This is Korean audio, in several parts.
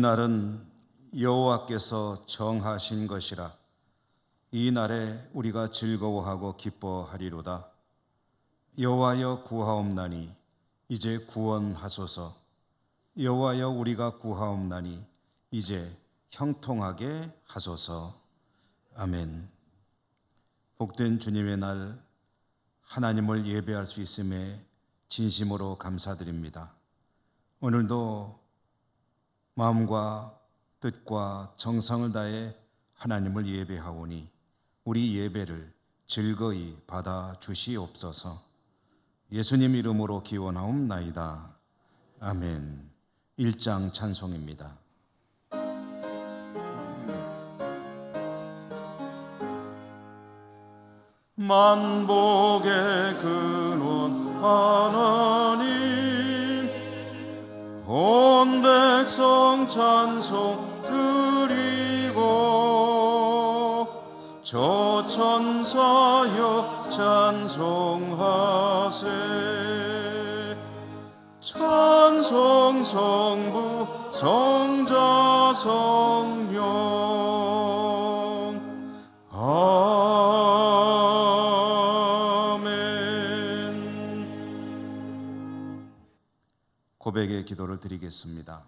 날은 여호와께서 정하신 것이라. 이 날에 우리가 즐거워하고 기뻐하리로다. 여호와여 구하옵나니 이제 구원하소서. 여호와여 우리가 구하옵나니 이제 형통하게 하소서. 아멘. 복된 주님의 날 하나님을 예배할 수 있음에 진심으로 감사드립니다. 오늘도 마음과 뜻과 정성을 다해 하나님을 예배하오니 우리 예배를 즐거이 받아 주시옵소서. 예수님 이름으로 기원하옵나이다. 아멘. 1장 찬송입니다. 만복의 근원 하나님, 온 백성 찬송 드리고 저 천사여 찬송하세. 찬송 성부 성자 성령 아멘. 고백의 기도를 드리겠습니다.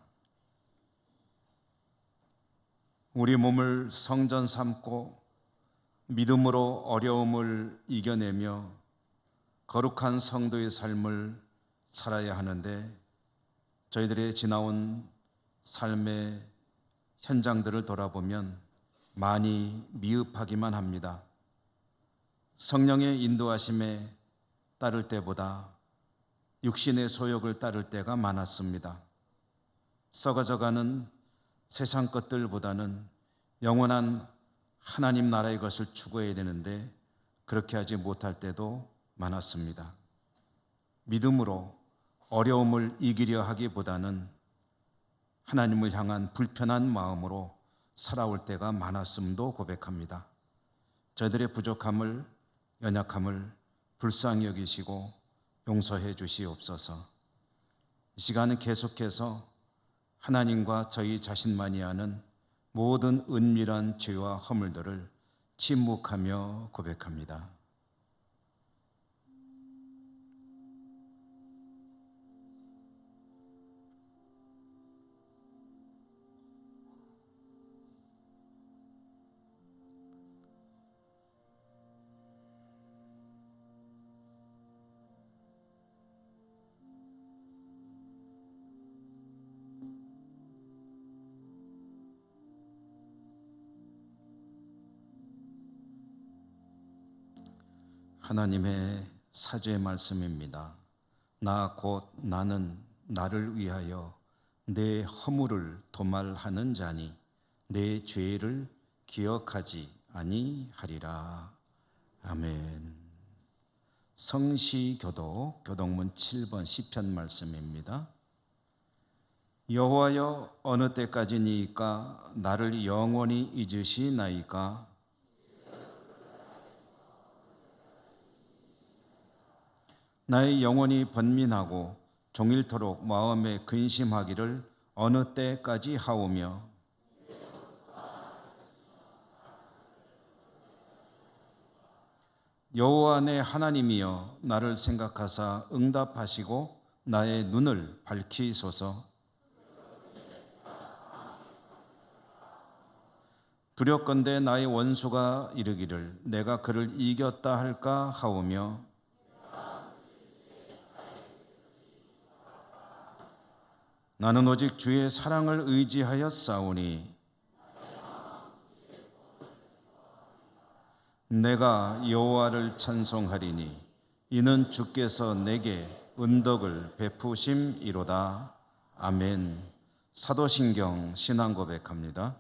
우리 몸을 성전 삼고 믿음으로 어려움을 이겨내며 거룩한 성도의 삶을 살아야 하는데 저희들의 지나온 삶의 현장들을 돌아보면 많이 미흡하기만 합니다. 성령의 인도하심에 따를 때보다 육신의 소욕을 따를 때가 많았습니다. 썩어져가는 세상 것들보다는 영원한 하나님 나라의 것을 추구해야 되는데 그렇게 하지 못할 때도 많았습니다. 믿음으로 어려움을 이기려 하기보다는 하나님을 향한 불편한 마음으로 살아올 때가 많았음도 고백합니다. 저희들의 부족함을, 연약함을 불쌍히 여기시고 용서해 주시옵소서. 이 시간은 계속해서 하나님과 저희 자신만이 아는 모든 은밀한 죄와 허물들을 침묵하며 고백합니다. 하나님의 사죄의 말씀입니다. 나 곧 나는 나를 위하여 내 허물을 도말하는 자니 내 죄를 기억하지 아니하리라. 아멘. 성시교독 교독문 7번 시편 말씀입니다. 여호와여 어느 때까지니까 나를 영원히 잊으시나이까. 나의 영혼이 번민하고 종일토록 마음에 근심하기를 어느 때까지 하오며 여호와 내 하나님이여 나를 생각하사 응답하시고 나의 눈을 밝히소서. 두렵건대 나의 원수가 이르기를 내가 그를 이겼다 할까 하오며 나는 오직 주의 사랑을 의지하여 싸우니 내가 여호와를 찬송하리니 이는 주께서 내게 은덕을 베푸심이로다. 아멘. 사도신경 신앙 고백합니다.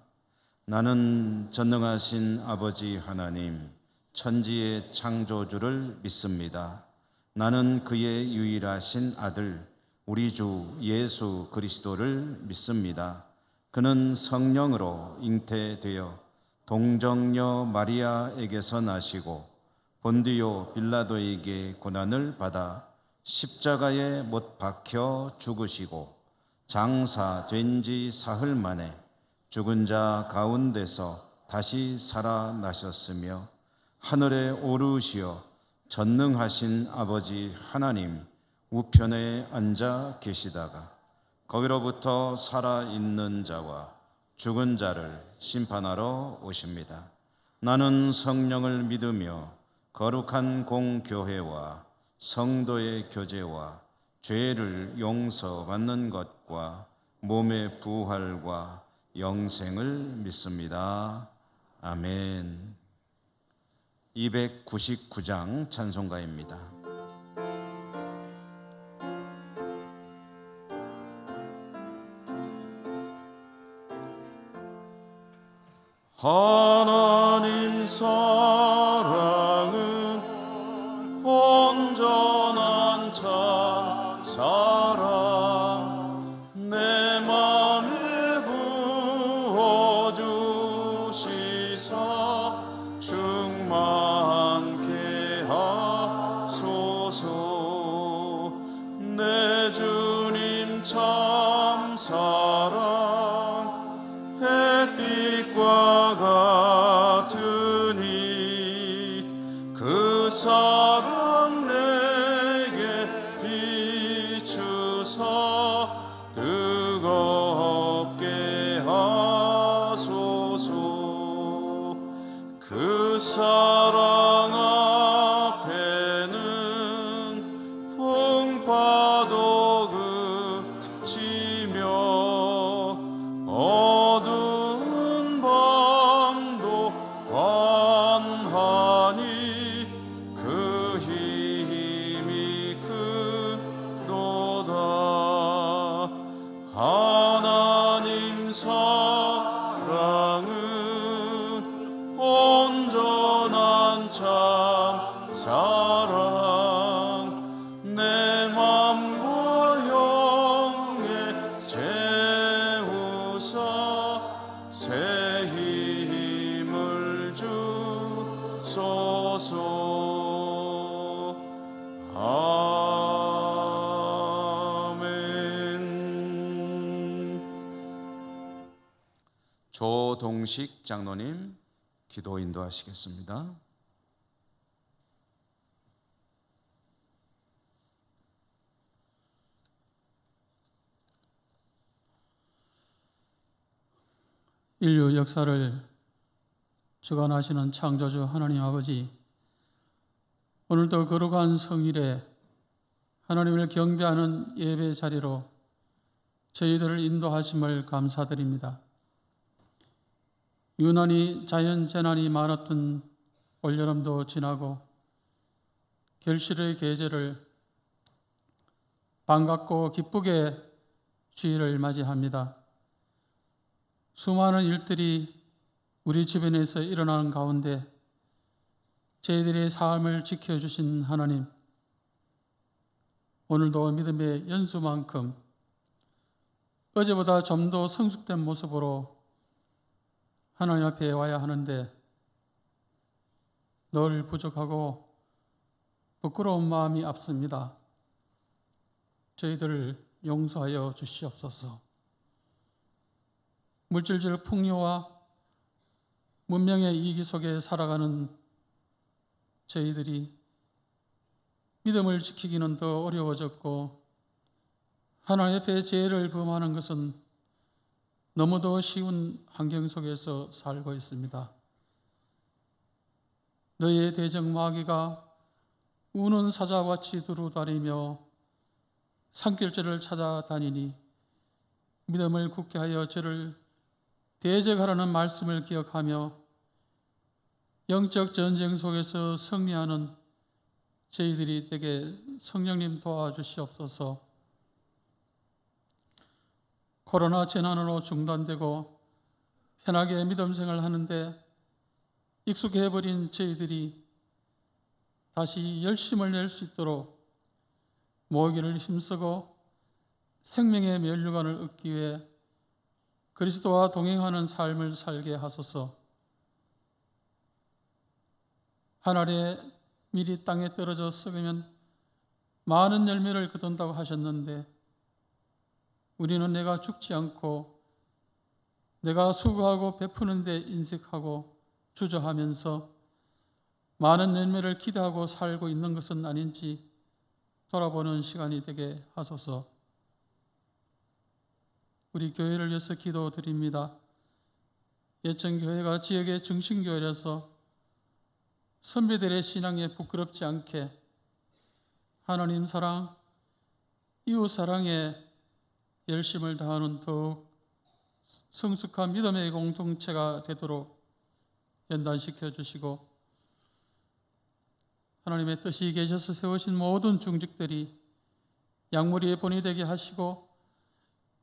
나는 전능하신 아버지 하나님 천지의 창조주를 믿습니다. 나는 그의 유일하신 아들 우리 주 예수 그리스도를 믿습니다. 그는 성령으로 잉태되어 동정녀 마리아에게서 나시고 본디오 빌라도에게 고난을 받아 십자가에 못 박혀 죽으시고 장사된 지 사흘 만에 죽은 자 가운데서 다시 살아나셨으며 하늘에 오르시어 전능하신 아버지 하나님 우편에 앉아 계시다가 거기로부터 살아있는 자와 죽은 자를 심판하러 오십니다. 나는 성령을 믿으며 거룩한 공교회와 성도의 교제와 죄를 용서받는 것과 몸의 부활과 영생을 믿습니다. 아멘. 299장 찬송가입니다. 하나님 사랑은 온전한 참 사랑 내 맘에 부어주시사 충만케 하소서. 내 주님 참 사랑 햇빛과 같으니 그 사랑 내게 비추사 뜨겁게 하소서. 그 사랑 앞에는 풍파도 그치며 어두운 밤도 환하니 그 힘이 크도다. 하나님 사랑은 온전한 참 사랑 내 맘과 영에 채우사 새 힘을 주소서. 아멘. 조동식 장로님 기도 인도하시겠습니다. 인류 역사를 주관하시는 창조주 하나님 아버지, 오늘도 거룩한 성일에 하나님을 경배하는 예배 자리로 저희들을 인도하심을 감사드립니다. 유난히 자연재난이 많았던 올여름도 지나고 결실의 계절을 반갑고 기쁘게 주일을 맞이합니다. 수많은 일들이 우리 주변에서 일어나는 가운데 저희들의 삶을 지켜주신 하나님, 오늘도 믿음의 연수만큼 어제보다 좀 더 성숙된 모습으로 하나님 앞에 와야 하는데 늘 부족하고 부끄러운 마음이 앞섭니다. 저희들을 용서하여 주시옵소서. 물질적 풍요와 문명의 이기 속에 살아가는 저희들이 믿음을 지키기는 더 어려워졌고 하나님 앞에 죄를 범하는 것은 너무도 쉬운 환경 속에서 살고 있습니다. 너의 대적 마귀가 우는 사자같이 두루다니며 산길들을 찾아다니니 믿음을 굳게 하여 저를 대적하라는 말씀을 기억하며 영적 전쟁 속에서 승리하는 저희들이 되게 성령님 도와주시옵소서. 코로나 재난으로 중단되고 편하게 믿음 생활을 하는데 익숙해버린 저희들이 다시 열심을 낼 수 있도록 모기를 힘쓰고 생명의 면류관을 얻기 위해 그리스도와 동행하는 삶을 살게 하소서. 하늘에 밀이 땅에 떨어져 썩으면 많은 열매를 거둔다고 하셨는데 우리는 내가 죽지 않고 내가 수고하고 베푸는 데 인색하고 주저하면서 많은 열매를 기대하고 살고 있는 것은 아닌지 돌아보는 시간이 되게 하소서. 우리 교회를 위해서 기도드립니다. 예천교회가 지역의 중심교회라서 선배들의 신앙에 부끄럽지 않게 하나님 사랑, 이웃 사랑에 열심을 다하는 더욱 성숙한 믿음의 공동체가 되도록 연단시켜 주시고, 하나님의 뜻이 계셔서 세우신 모든 중직들이 양무리의 본이 되게 하시고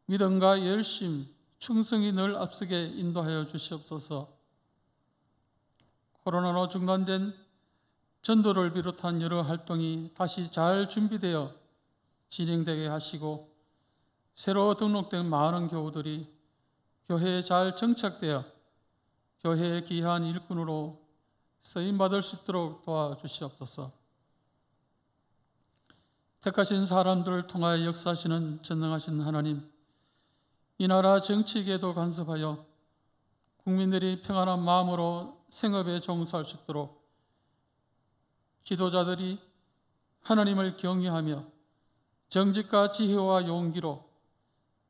믿음과 열심, 충성이 늘 앞서게 인도하여 주시옵소서. 코로나로 중단된 전도를 비롯한 여러 활동이 다시 잘 준비되어 진행되게 하시고, 새로 등록된 많은 교우들이 교회에 잘 정착되어 교회의 귀한 일꾼으로 쓰임받을 수 있도록 도와주시옵소서. 택하신 사람들을 통하여 역사하시는 전능하신 하나님, 이 나라 정치계도 간섭하여 국민들이 평안한 마음으로 생업에 종사할 수 있도록 지도자들이 하나님을 경외하며 정직과 지혜와 용기로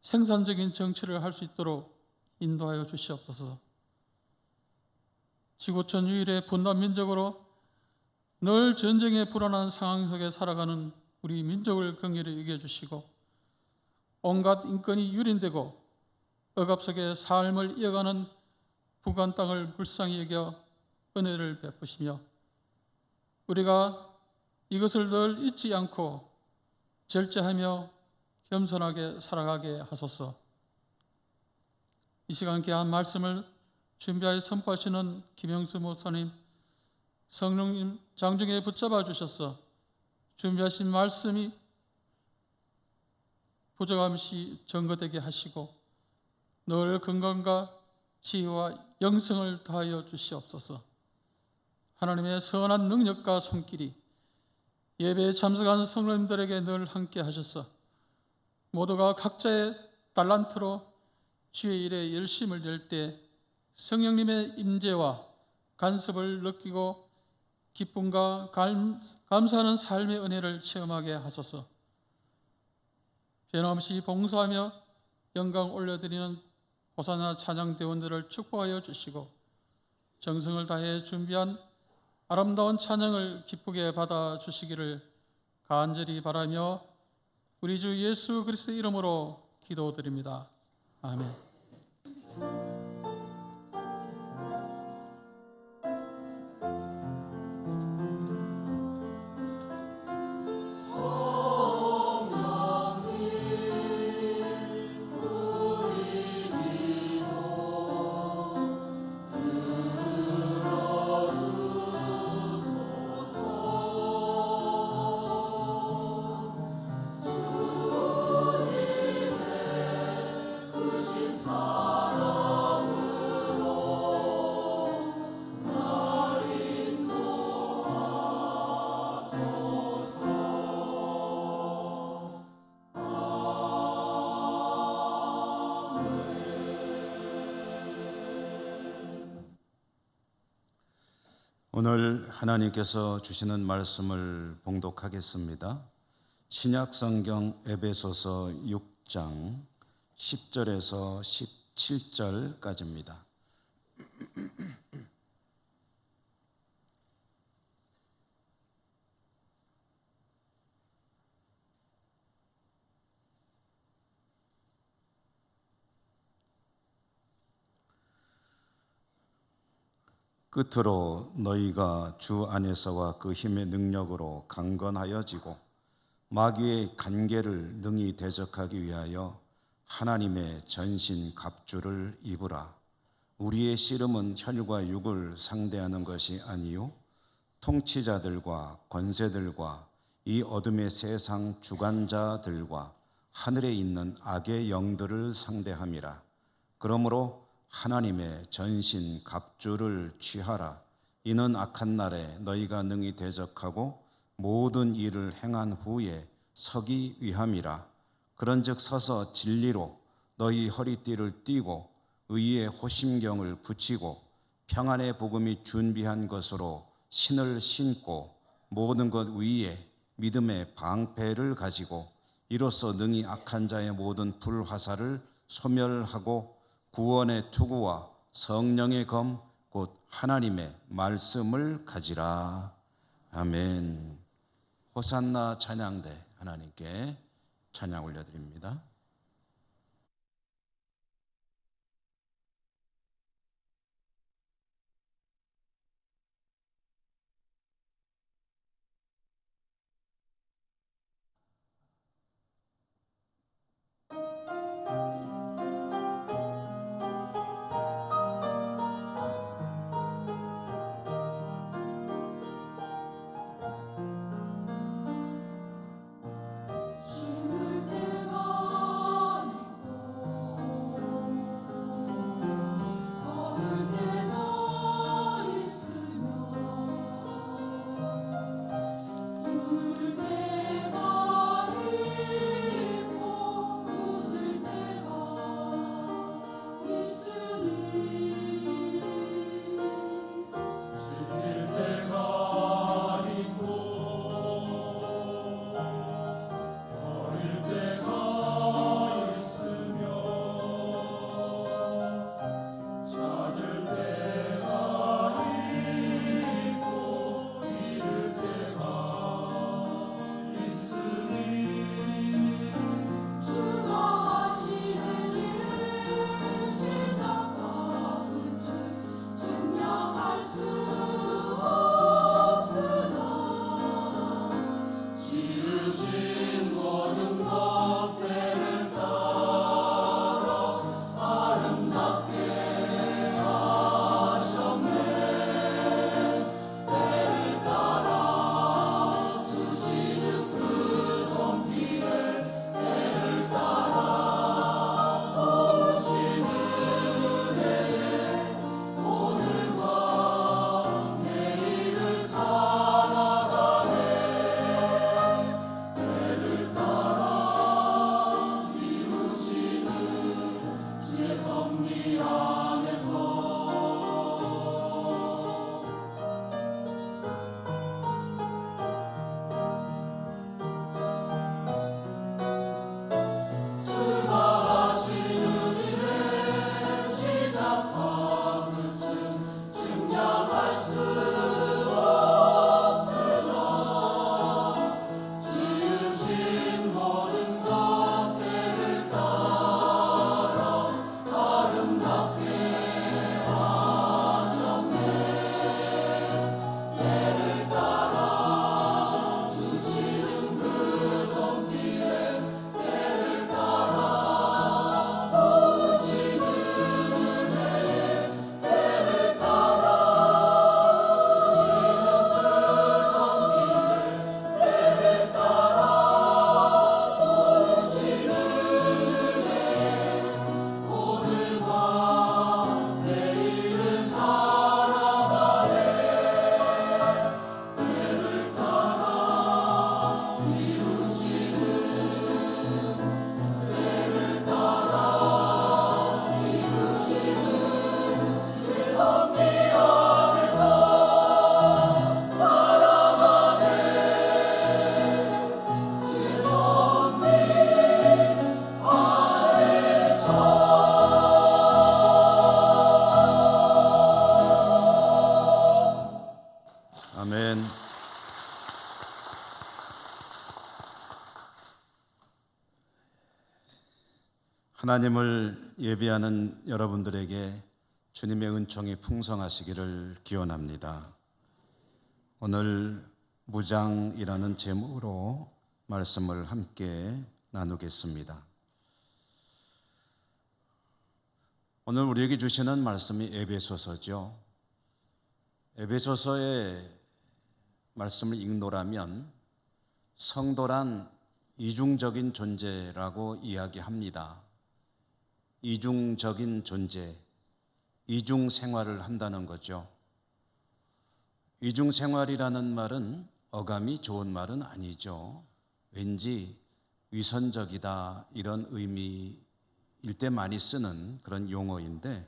생산적인 정치를 할 수 있도록 인도하여 주시옵소서. 지구촌 유일의 분단 민족으로 늘 전쟁의 불안한 상황 속에 살아가는 우리 민족을 긍휼히 여겨주시고, 온갖 인권이 유린되고 억압 속에 삶을 이어가는 북한 땅을 불쌍히 여겨 은혜를 베푸시며, 우리가 이것을 늘 잊지 않고 절제하며 겸손하게 살아가게 하소서. 이 시간 귀한 말씀을 준비하여 선포하시는 김영수 목사님, 성령님 장중에 붙잡아 주셔서 준비하신 말씀이 부족함이 증거되게 하시고 늘 건강과 지혜와 영성을 더하여 주시옵소서. 하나님의 선한 능력과 손길이 예배에 참석한 성도님들에게 늘 함께 하셔서 모두가 각자의 달란트로 주의 일에 열심을 낼 때 성령님의 임재와 간섭을 느끼고 기쁨과 감사하는 삶의 은혜를 체험하게 하소서. 변함없이 봉사하며 영광 올려드리는 호사나 찬양대원들을 축복하여 주시고, 정성을 다해 준비한 아름다운 찬양을 기쁘게 받아 주시기를 간절히 바라며 우리 주 예수 그리스도의 이름으로 기도드립니다. 아멘. 오늘 하나님께서 주시는 말씀을 봉독하겠습니다. 신약성경 에베소서 6장 10절에서 17절까지입니다. 끝으로 너희가 주 안에서와 그 힘의 능력으로 강건하여지고 마귀의 간계를 능히 대적하기 위하여 하나님의 전신 갑주를 입으라. 우리의 씨름은 혈과 육을 상대하는 것이 아니요 통치자들과 권세들과 이 어둠의 세상 주관자들과 하늘에 있는 악의 영들을 상대함이라. 그러므로 하나님의 전신 갑주를 취하라. 이는 악한 날에 너희가 능히 대적하고 모든 일을 행한 후에 서기 위함이라. 그런즉 서서 진리로 너희 허리띠를 띠고 의의 호심경을 붙이고 평안의 복음이 준비한 것으로 신을 신고 모든 것 위에 믿음의 방패를 가지고 이로써 능히 악한 자의 모든 불화살을 소멸하고 구원의 투구와 성령의 검 곧 하나님의 말씀을 가지라. 아멘. 호산나 찬양대 하나님께 찬양 올려드립니다. 심을 때가 있고 거둘 때가 있으며 둘 때가 있고 웃을 때가 있으니 지킬 때가 있고 어릴 때가 있으며 찾을 때가 있고 잃을 때가 있으니 주가 하시는 일은 시작과 끝을 증명할 수 없으나 지으신 모든 것들을 따라 아름답게 하셨네. 때를 따라 주시는 그 손길에 때를 따라 도우시는 은혜에 오늘과 내일을 살아가네. 때를 따라 이루시는 주의 섭리 안에서 주가 하시는 일의 시작과 끝은 증명할 수 없으나 지으신 모든 것들을 따라 아름답게 하셨네. 때를 따라 주시는 그 손길에 때를 따라 도우시는 은혜에 때를 따라 주시는 그 손길에 때를 따라 도우시는 은혜에 오늘과 내일을 살아가네. 때를 따라 이루시는 때를 따라 이루시는 주의 섭리 안에서 살아가네. 주의 섭리 아멘. 하나님을 예배하는 여러분들에게 주님의 은총이 풍성하시기를 기원합니다. 오늘 무장이라는 제목으로 말씀을 함께 나누겠습니다. 오늘 우리에게 주시는 말씀이 에베소서죠. 에베소서의 말씀을 읽노라면 성도란 이중적인 존재라고 이야기합니다. 이중적인 존재, 이중 생활을 한다는 거죠. 이중 생활이라는 말은 어감이 좋은 말은 아니죠. 왠지 위선적이다 이런 의미일 때 많이 쓰는 그런 용어인데,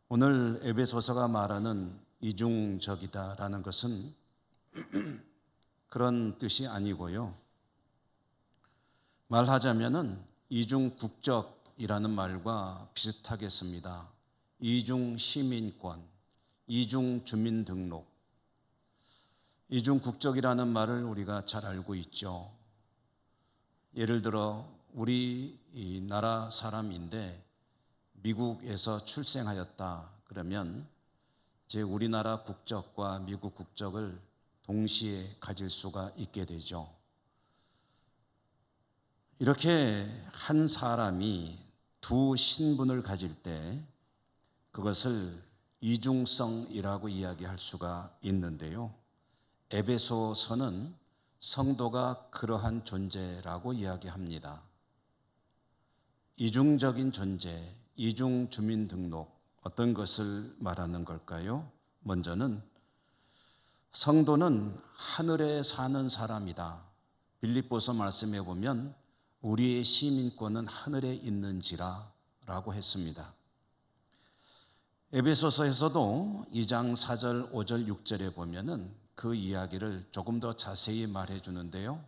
오늘 에베소서가 말하는 이중적이다라는 것은 그런 뜻이 아니고요. 말하자면은 이중국적이라는 말과 비슷하겠습니다. 이중시민권, 이중주민등록. 이중국적이라는 말을 우리가 잘 알고 있죠. 예를 들어 우리 이 나라 사람인데 미국에서 출생하였다 그러면 이제 우리나라 국적과 미국 국적을 동시에 가질 수가 있게 되죠. 이렇게 한 사람이 두 신분을 가질 때 그것을 이중성이라고 이야기할 수가 있는데요. 에베소서는 성도가 그러한 존재라고 이야기합니다. 이중적인 존재, 이중 주민등록, 어떤 것을 말하는 걸까요? 먼저는 성도는 하늘에 사는 사람이다. 빌립보서 말씀해 보면 우리의 시민권은 하늘에 있는지라 라고 했습니다. 에베소서에서도 2장 4절, 5절, 6절에 보면은 그 이야기를 조금 더 자세히 말해 주는데요.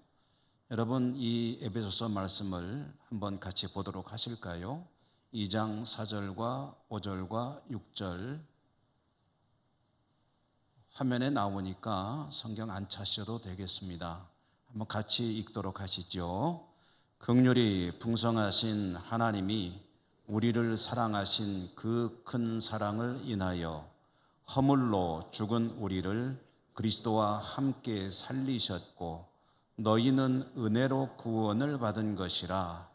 여러분 이 에베소서 말씀을 한번 같이 보도록 하실까요? 2장 4절과 5절과 6절 화면에 나오니까 성경 안 차셔도 되겠습니다. 한번 같이 읽도록 하시죠. 긍휼이 풍성하신 하나님이 우리를 사랑하신 그 큰 사랑을 인하여 허물로 죽은 우리를 그리스도와 함께 살리셨고 너희는 은혜로 구원을 받은 것이라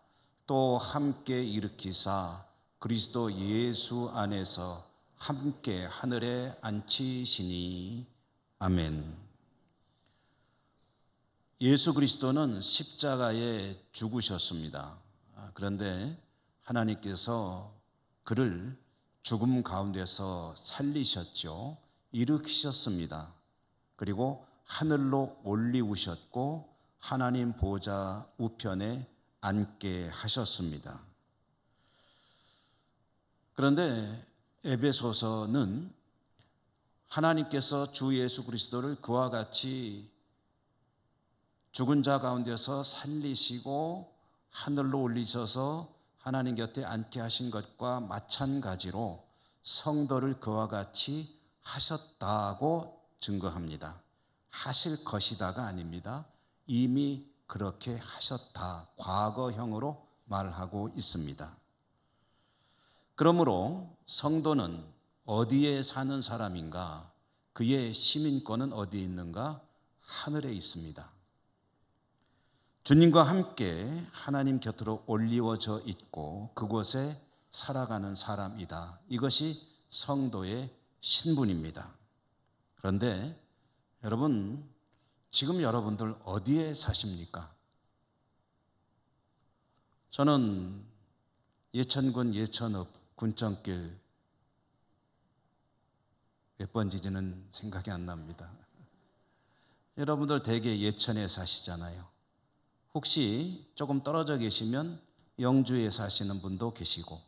또 함께 일으키사 그리스도 예수 안에서 함께 하늘에 앉히시니 아멘. 예수 그리스도는 십자가에 죽으셨습니다. 그런데 하나님께서 그를 죽음 가운데서 살리셨죠. 일으키셨습니다. 그리고 하늘로 올리우셨고 하나님 보좌 우편에 앉게 하셨습니다. 그런데 에베소서는 하나님께서 주 예수 그리스도를 그와 같이 죽은 자 가운데서 살리시고 하늘로 올리셔서 하나님 곁에 앉게 하신 것과 마찬가지로 성도를 그와 같이 하셨다고 증거합니다. 하실 것이다가 아닙니다. 이미 그렇게 하셨다. 과거형으로 말하고 있습니다. 그러므로 성도는 어디에 사는 사람인가? 그의 시민권은 어디에 있는가? 하늘에 있습니다. 주님과 함께 하나님 곁으로 올리워져 있고 그곳에 살아가는 사람이다. 이것이 성도의 신분입니다. 그런데 여러분, 지금 여러분들 어디에 사십니까? 저는 예천군 예천읍 군정길 몇 번지지는 생각이 안 납니다. 여러분들 대개 예천에 사시잖아요. 혹시 조금 떨어져 계시면 영주에 사시는 분도 계시고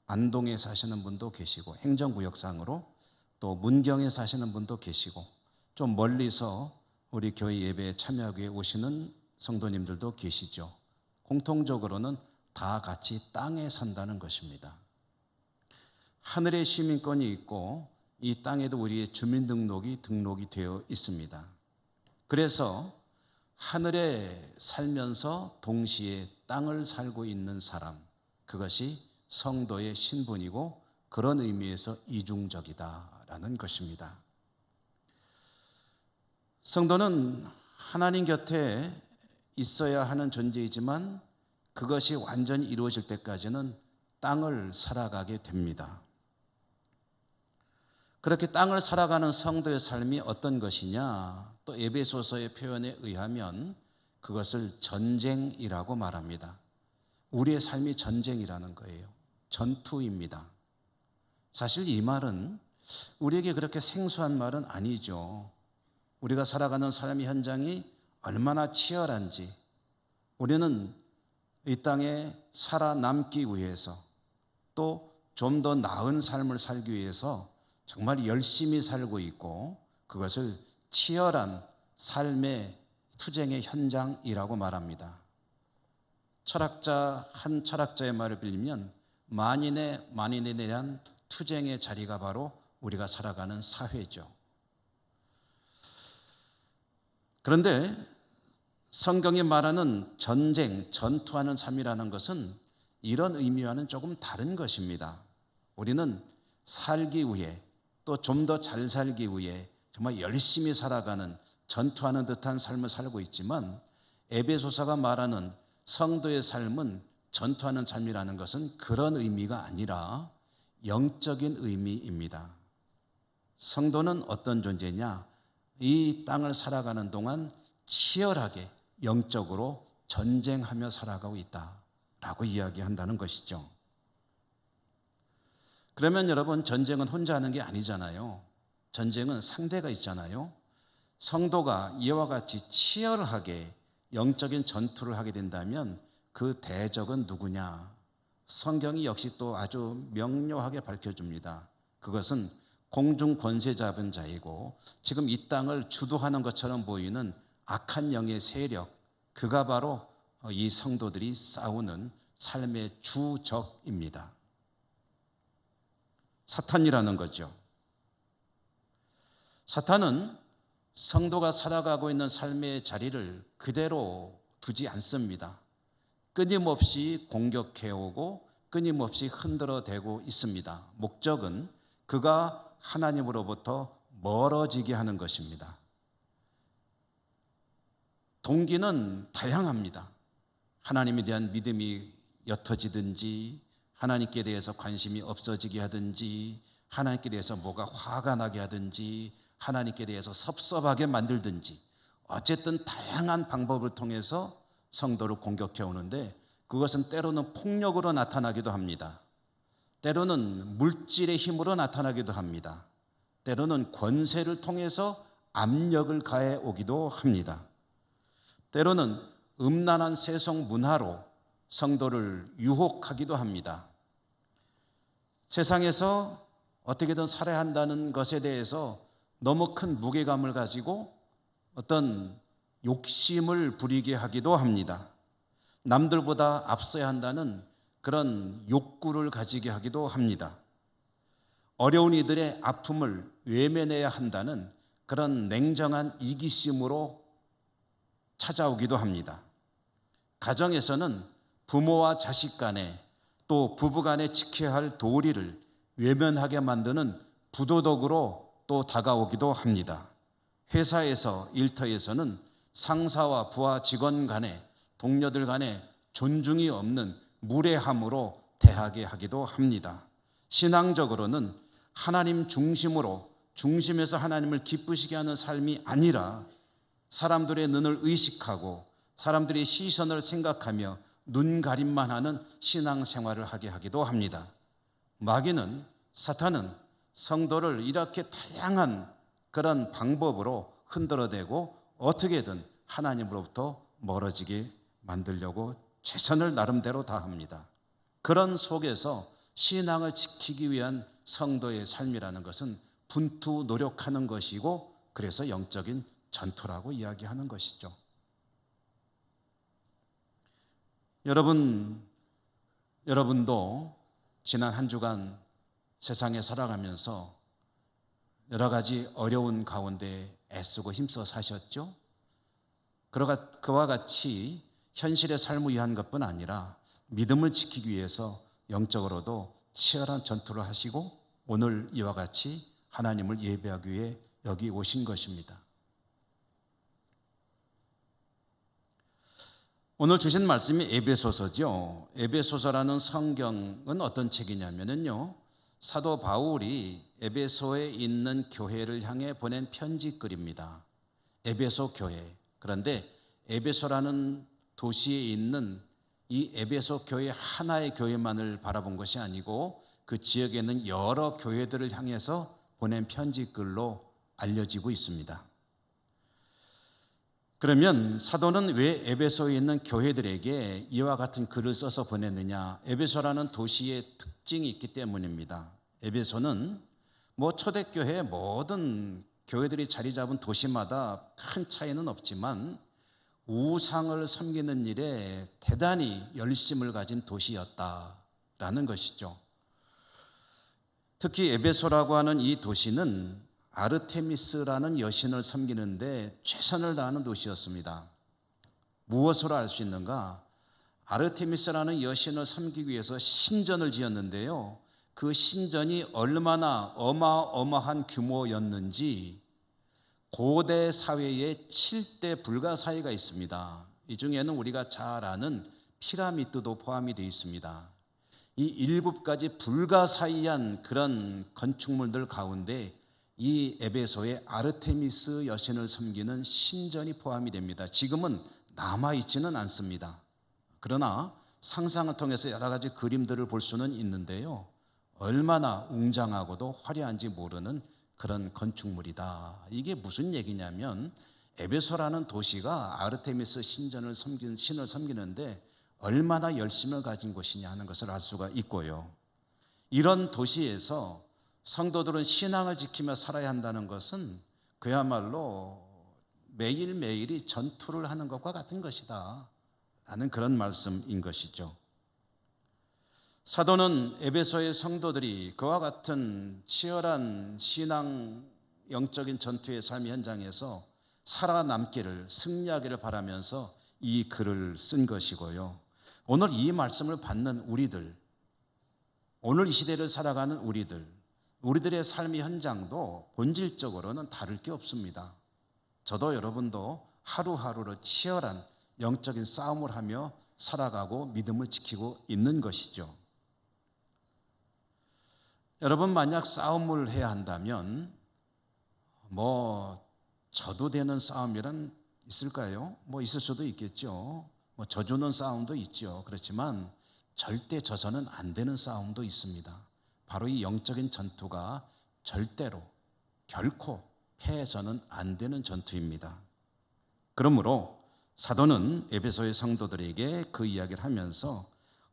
안동에 사시는 분도 계시고 행정구역상으로 또 문경에 사시는 분도 계시고 좀 멀리서 우리 교회 예배에 참여하기 위해 오시는 성도님들도 계시죠. 공통적으로는 다 같이 땅에 산다는 것입니다. 하늘의 시민권이 있고 이 땅에도 우리의 주민등록이 등록이 되어 있습니다. 그래서 하늘에 살면서 동시에 땅을 살고 있는 사람, 그것이 성도의 신분이고 그런 의미에서 이중적이다라는 것입니다. 성도는 하나님 곁에 있어야 하는 존재이지만 그것이 완전히 이루어질 때까지는 땅을 살아가게 됩니다. 그렇게 땅을 살아가는 성도의 삶이 어떤 것이냐? 또 에베소서의 표현에 의하면 그것을 전쟁이라고 말합니다. 우리의 삶이 전쟁이라는 거예요. 전투입니다. 사실 이 말은 우리에게 그렇게 생소한 말은 아니죠. 우리가 살아가는 삶의 현장이 얼마나 치열한지 우리는 이 땅에 살아남기 위해서 또 좀 더 나은 삶을 살기 위해서 정말 열심히 살고 있고 그것을 치열한 삶의 투쟁의 현장이라고 말합니다. 한 철학자의 말을 빌리면 만인에 대한 투쟁의 자리가 바로 우리가 살아가는 사회죠. 그런데 성경이 말하는 전쟁, 전투하는 삶이라는 것은 이런 의미와는 조금 다른 것입니다. 우리는 살기 위해 또 좀 더 잘 살기 위해 정말 열심히 살아가는 전투하는 듯한 삶을 살고 있지만 에베소서가 말하는 성도의 삶은 전투하는 삶이라는 것은 그런 의미가 아니라 영적인 의미입니다. 성도는 어떤 존재냐? 이 땅을 살아가는 동안 치열하게 영적으로 전쟁하며 살아가고 있다라고 이야기한다는 것이죠. 그러면 여러분, 전쟁은 혼자 하는 게 아니잖아요. 전쟁은 상대가 있잖아요. 성도가 이와 같이 치열하게 영적인 전투를 하게 된다면 그 대적은 누구냐? 성경이 역시 또 아주 명료하게 밝혀줍니다. 그것은 공중 권세 잡은 자이고 지금 이 땅을 주도하는 것처럼 보이는 악한 영의 세력, 그가 바로 이 성도들이 싸우는 삶의 주적입니다. 사탄이라는 거죠. 사탄은 성도가 살아가고 있는 삶의 자리를 그대로 두지 않습니다. 끊임없이 공격해오고 끊임없이 흔들어대고 있습니다. 목적은 그가 하나님으로부터 멀어지게 하는 것입니다. 동기는 다양합니다. 하나님에 대한 믿음이 옅어지든지 하나님께 대해서 관심이 없어지게 하든지 하나님께 대해서 뭐가 화가 나게 하든지 하나님께 대해서 섭섭하게 만들든지 어쨌든 다양한 방법을 통해서 성도를 공격해 오는데 그것은 때로는 폭력으로 나타나기도 합니다. 때로는 물질의 힘으로 나타나기도 합니다. 때로는 권세를 통해서 압력을 가해 오기도 합니다. 때로는 음란한 세속 문화로 성도를 유혹하기도 합니다. 세상에서 어떻게든 살아야 한다는 것에 대해서 너무 큰 무게감을 가지고 어떤 욕심을 부리게 하기도 합니다. 남들보다 앞서야 한다는 그런 욕구를 가지게 하기도 합니다. 어려운 이들의 아픔을 외면해야 한다는 그런 냉정한 이기심으로 찾아오기도 합니다. 가정에서는 부모와 자식 간에 또 부부 간에 지켜야 할 도리를 외면하게 만드는 부도덕으로 또 다가오기도 합니다. 회사에서 일터에서는 상사와 부하 직원 간에 동료들 간에 존중이 없는 무례함으로 대하게 하기도 합니다. 신앙적으로는 하나님 중심에서 하나님을 기쁘시게 하는 삶이 아니라 사람들의 눈을 의식하고 사람들의 시선을 생각하며 눈 가림만 하는 신앙생활을 하게 하기도 합니다. 마귀는, 사탄은 성도를 이렇게 다양한 그런 방법으로 흔들어대고 어떻게든 하나님으로부터 멀어지게 만들려고 최선을 나름대로 다합니다. 그런 속에서 신앙을 지키기 위한 성도의 삶이라는 것은 분투 노력하는 것이고 그래서 영적인 전투라고 이야기하는 것이죠. 여러분도 지난 한 주간 세상에 살아가면서 여러 가지 어려운 가운데 애쓰고 힘써 사셨죠? 그와 같이 현실의 삶을 위한 것뿐 아니라 믿음을 지키기 위해서 영적으로도 치열한 전투를 하시고 오늘 이와 같이 하나님을 예배하기 위해 여기 오신 것입니다. 오늘 주신 말씀이 에베소서죠. 에베소서라는 성경은 어떤 책이냐면요, 사도 바울이 에베소에 있는 교회를 향해 보낸 편지글입니다. 에베소 교회. 그런데 에베소라는 도시에 있는 이 에베소 교회 하나의 교회만을 바라본 것이 아니고 그 지역에 있는 여러 교회들을 향해서 보낸 편지글로 알려지고 있습니다. 그러면 사도는 왜 에베소에 있는 교회들에게 이와 같은 글을 써서 보냈느냐? 에베소라는 도시의 특징이 있기 때문입니다. 에베소는 초대교회 모든 교회들이 자리 잡은 도시마다 큰 차이는 없지만 우상을 섬기는 일에 대단히 열심을 가진 도시였다라는 것이죠. 특히 에베소라고 하는 이 도시는 아르테미스라는 여신을 섬기는데 최선을 다하는 도시였습니다. 무엇으로 알 수 있는가? 아르테미스라는 여신을 섬기기 위해서 신전을 지었는데요. 그 신전이 얼마나 어마어마한 규모였는지 고대 사회에 7대 불가사의가 있습니다. 이 중에는 우리가 잘 아는 피라미드도 포함이 되어 있습니다. 이 7가지 불가사의한 그런 건축물들 가운데 이 에베소의 아르테미스 여신을 섬기는 신전이 포함이 됩니다. 지금은 남아있지는 않습니다. 그러나 상상을 통해서 여러 가지 그림들을 볼 수는 있는데요. 얼마나 웅장하고도 화려한지 모르는 그런 건축물이다. 이게 무슨 얘기냐면 에베소라는 도시가 아르테미스 신을 섬기는데 얼마나 열심을 가진 곳이냐 하는 것을 알 수가 있고요. 이런 도시에서 성도들은 신앙을 지키며 살아야 한다는 것은 그야말로 매일매일이 전투를 하는 것과 같은 것이다 라는 그런 말씀인 것이죠. 사도는 에베소의 성도들이 그와 같은 치열한 신앙 영적인 전투의 삶의 현장에서 살아남기를, 승리하기를 바라면서 이 글을 쓴 것이고요. 오늘 이 말씀을 받는 우리들, 오늘 이 시대를 살아가는 우리들의 삶의 현장도 본질적으로는 다를 게 없습니다. 저도 여러분도 하루하루로 치열한 영적인 싸움을 하며 살아가고 믿음을 지키고 있는 것이죠. 여러분, 만약 싸움을 해야 한다면 져도 되는 싸움이란 있을까요? 있을 수도 있겠죠. 져주는 싸움도 있죠. 그렇지만 절대 져서는 안 되는 싸움도 있습니다. 바로 이 영적인 전투가 절대로 결코 패해서는 안 되는 전투입니다. 그러므로 사도는 에베소의 성도들에게 그 이야기를 하면서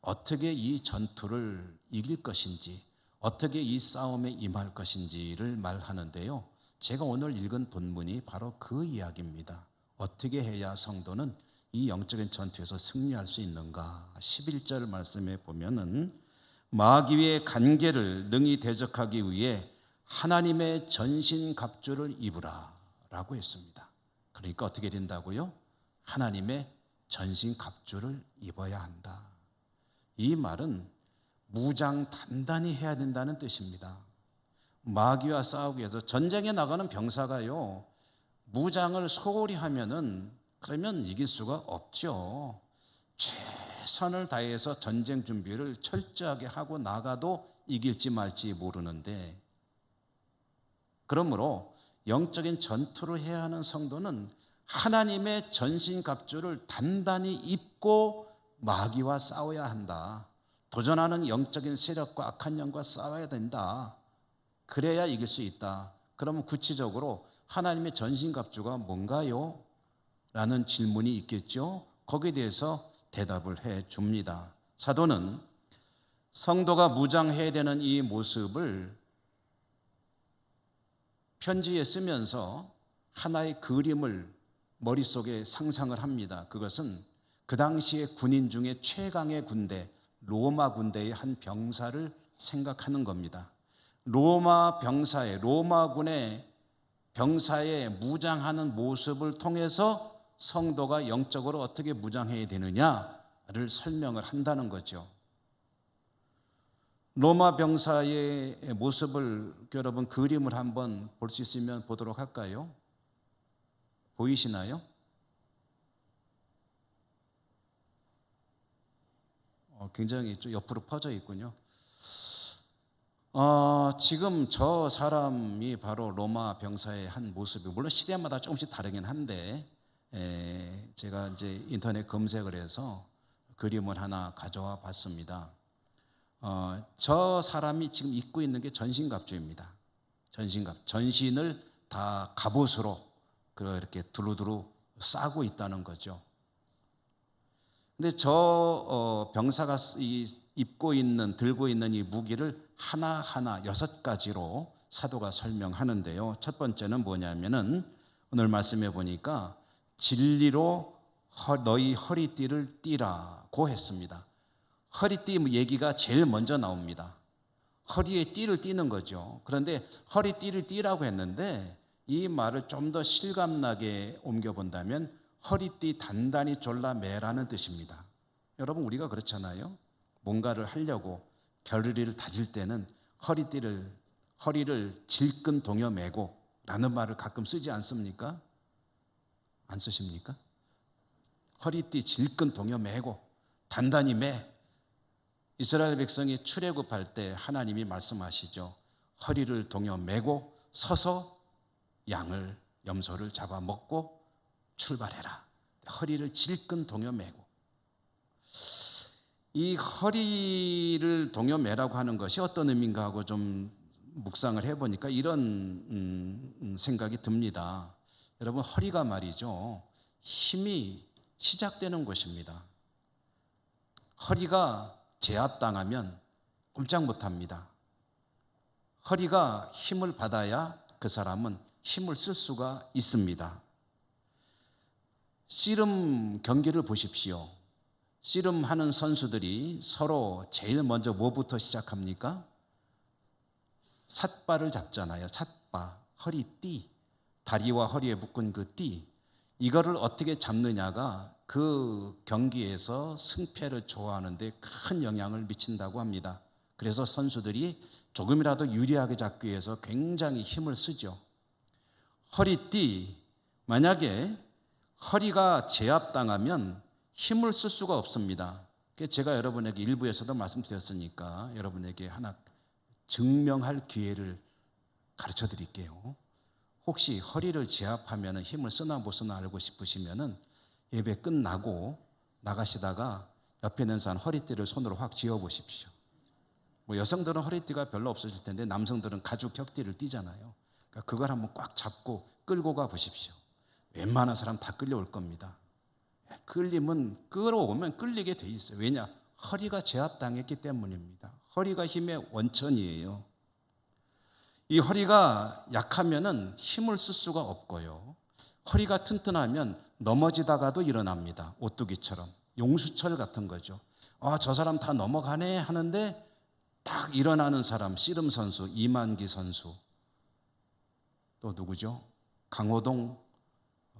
어떻게 이 전투를 이길 것인지, 어떻게 이 싸움에 임할 것인지를 말하는데요. 제가 오늘 읽은 본문이 바로 그 이야기입니다. 어떻게 해야 성도는 이 영적인 전투에서 승리할 수 있는가? 11절 말씀에 보면은 마귀의 간계를 능히 대적하기 위해 하나님의 전신갑주를 입으라 라고 했습니다. 그러니까 어떻게 된다고요? 하나님의 전신갑주를 입어야 한다. 이 말은 무장 단단히 해야 된다는 뜻입니다. 마귀와 싸우기 위해서 전쟁에 나가는 병사가요, 무장을 소홀히 하면은 그러면 이길 수가 없죠. 최선을 다해서 전쟁 준비를 철저하게 하고 나가도 이길지 말지 모르는데, 그러므로 영적인 전투를 해야 하는 성도는 하나님의 전신갑주를 단단히 입고 마귀와 싸워야 한다. 도전하는 영적인 세력과 악한 영과 싸워야 된다. 그래야 이길 수 있다. 그러면 구체적으로 하나님의 전신갑주가 뭔가요? 라는 질문이 있겠죠. 거기에 대해서 대답을 해 줍니다. 사도는 성도가 무장해야 되는 이 모습을 편지에 쓰면서 하나의 그림을 머릿속에 상상을 합니다. 그것은 그 당시의 군인 중에 최강의 군대, 로마 군대의 한 병사를 생각하는 겁니다. 로마군의 병사의 무장하는 모습을 통해서 성도가 영적으로 어떻게 무장해야 되느냐를 설명을 한다는 거죠. 로마 병사의 모습을 여러분 그림을 한번 볼 수 있으면 보도록 할까요? 보이시나요? 굉장히 좀 옆으로 퍼져 있군요. 지금 저 사람이 바로 로마 병사의 한 모습이, 물론 시대마다 조금씩 다르긴 한데, 제가 이제 인터넷 검색을 해서 그림을 하나 가져와 봤습니다. 저 사람이 지금 입고 있는 게 전신갑주입니다. 전신을 다 갑옷으로 그렇게 두루두루 싸고 있다는 거죠. 근데 저 병사가 입고 있는, 들고 있는 이 무기를 하나하나 6가지로 사도가 설명하는데요. 첫 번째는 뭐냐면은 오늘 말씀해 보니까 진리로 너희 허리띠를 띠라고 했습니다. 허리띠 얘기가 제일 먼저 나옵니다. 허리에 띠를 띠는 거죠. 그런데 허리띠를 띠라고 했는데 이 말을 좀 더 실감나게 옮겨본다면 허리띠 단단히 졸라매라는 뜻입니다. 여러분, 우리가 그렇잖아요. 뭔가를 하려고 겨루리를 다질 때는 허리를 질끈 동여매고 라는 말을 가끔 쓰지 않습니까? 안 쓰십니까? 허리띠 질끈 동여매고 단단히 매. 이스라엘 백성이 출애굽할 때 하나님이 말씀하시죠. 허리를 동여매고 서서 염소를 잡아먹고 출발해라. 허리를 질끈 동여매고. 이 허리를 동여매라고 하는 것이 어떤 의미인가 하고 좀 묵상을 해보니까 이런 생각이 듭니다. 여러분, 허리가 말이죠, 힘이 시작되는 곳입니다. 허리가 제압당하면 꼼짝 못합니다. 허리가 힘을 받아야 그 사람은 힘을 쓸 수가 있습니다. 씨름 경기를 보십시오. 씨름하는 선수들이 서로 제일 먼저 뭐부터 시작합니까? 삿발을 잡잖아요. 삿바, 허리띠, 다리와 허리에 묶은 그 띠, 이거를 어떻게 잡느냐가 그 경기에서 승패를 좋아하는 데 큰 영향을 미친다고 합니다. 그래서 선수들이 조금이라도 유리하게 잡기 위해서 굉장히 힘을 쓰죠. 허리띠, 만약에 허리가 제압당하면 힘을 쓸 수가 없습니다. 제가 여러분에게 일부에서도 말씀드렸으니까 여러분에게 하나 증명할 기회를 가르쳐 드릴게요. 혹시 허리를 제압하면 힘을 쓰나 못 쓰나 알고 싶으시면 예배 끝나고 나가시다가 옆에 있는 사람 허리띠를 손으로 확 쥐어 보십시오. 뭐 여성들은 허리띠가 별로 없으실 텐데 남성들은 가죽 격띠를 띠잖아요. 그러니까 그걸 한번 꽉 잡고 끌고 가 보십시오. 웬만한 사람 다 끌려올 겁니다. 끌어오면 끌리게 돼 있어요. 왜냐? 허리가 제압당했기 때문입니다. 허리가 힘의 원천이에요. 이 허리가 약하면은 힘을 쓸 수가 없고요. 허리가 튼튼하면 넘어지다가도 일어납니다. 오뚜기처럼. 용수철 같은 거죠. 저 사람 다 넘어가네 하는데 딱 일어나는 사람, 씨름 선수, 이만기 선수. 또 누구죠? 강호동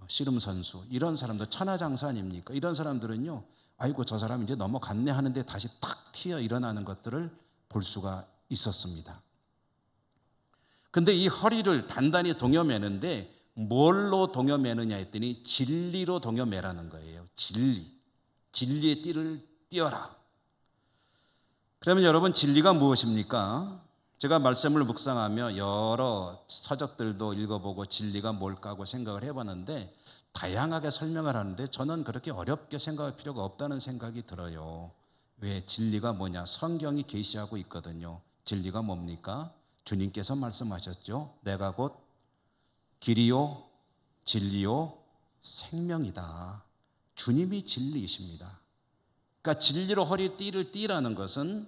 씨름 선수. 이런 사람들 천하장사 아닙니까? 이런 사람들은요, 아이고 저 사람 이제 넘어갔네 하는데 다시 탁 튀어 일어나는 것들을 볼 수가 있었습니다. 근데 이 허리를 단단히 동여매는데 뭘로 동여매느냐 했더니 진리로 동여매라는 거예요. 진리의 띠를 띄어라. 그러면 여러분, 진리가 무엇입니까? 제가 말씀을 묵상하며 여러 서적들도 읽어보고 진리가 뭘까 하고 생각을 해봤는데 다양하게 설명을 하는데 저는 그렇게 어렵게 생각할 필요가 없다는 생각이 들어요. 왜? 진리가 뭐냐? 성경이 계시하고 있거든요. 진리가 뭡니까? 주님께서 말씀하셨죠. 내가 곧 길이요 진리요 생명이다. 주님이 진리이십니다. 그러니까 진리로 허리띠를 띠라는 것은,